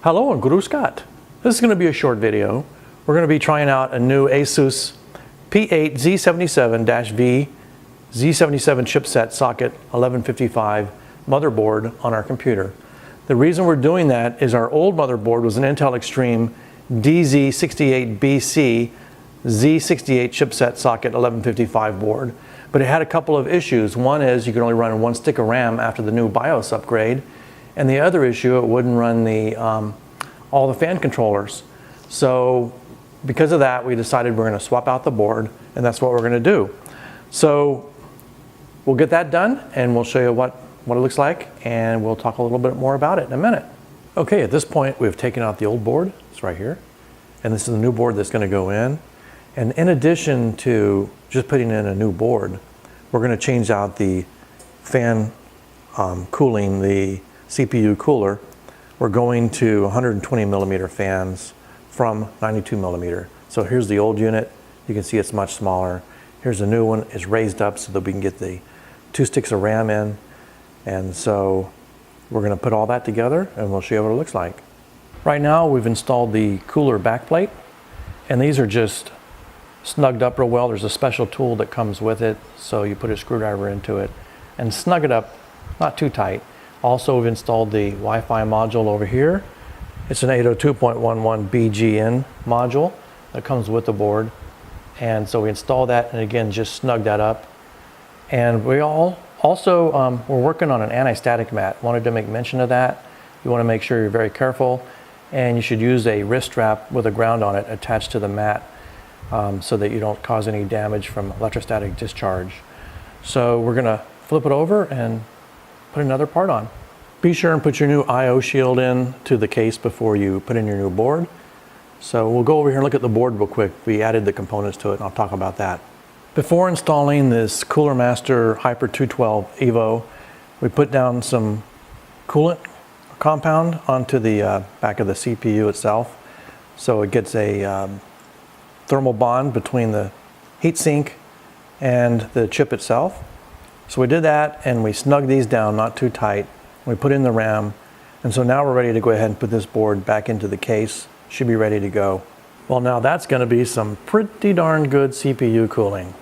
Hello and Grüß Gott. This is going to be a short video. We're going to be trying out a new ASUS P8Z77-V Z77 chipset socket 1155 motherboard on our computer. The reason we're doing that is our old motherboard was an Intel Extreme DZ68BC Z68 chipset socket 1155 board, but it had a couple of issues. One is you could only run one stick of RAM after the new BIOS upgrade, and the other issue, it wouldn't run the all the fan controllers. So because of that, we decided we're going to swap out the board, and that's what we're going to do. So we'll get that done, and we'll show you what it looks like, and we'll talk a little bit more about it in a minute. Okay, at this point, we've taken out the old board. It's right here. And this is the new board that's going to go in. And in addition to just putting in a new board, we're going to change out the fan cooling, the CPU cooler. We're going to 120 millimeter fans from 92 millimeter. So here's the old unit. You can see it's much smaller. Here's a new one. It's raised up so that we can get the 2 sticks of RAM in. And so we're going to put all that together and we'll show you what it looks like. Right now we've installed the cooler backplate, and these are just snugged up real well. There's a special tool that comes with it, so you put a screwdriver into it and snug it up, not too tight. Also, we've installed the Wi-Fi module over here. It's an 802.11 BGN module that comes with the board. And so we install that, and again, just snug that up. And we we're working on an anti-static mat. Wanted to make mention of that. You want to make sure you're very careful, and you should use a wrist strap with a ground on it attached to the mat so that you don't cause any damage from electrostatic discharge. So we're going to flip it over and put another part on. Be sure and put your new I/O shield in to the case before you put in your new board. So we'll go over here and look at the board real quick. We added the components to it, and I'll talk about that. Before installing this Cooler Master Hyper 212 Evo, we put down some coolant compound onto the back of the CPU itself. So it gets a thermal bond between the heatsink and the chip itself. So we did that, and we snugged these down, not too tight. We put in the RAM, and so now we're ready to go ahead and put this board back into the case. Should be ready to go. Well, now that's going to be some pretty darn good CPU cooling.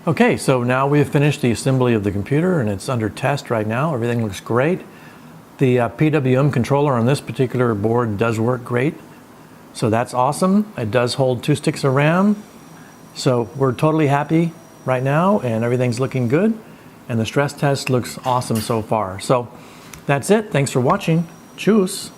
Okay, so now we've finished the assembly of the computer, and it's under test right now. Everything looks great. The PWM controller on this particular board does work great, so that's awesome. It does hold 2 sticks of RAM, so we're totally happy right now, and everything's looking good. And the stress test looks awesome so far. So that's it. Thanks for watching. Tschüss.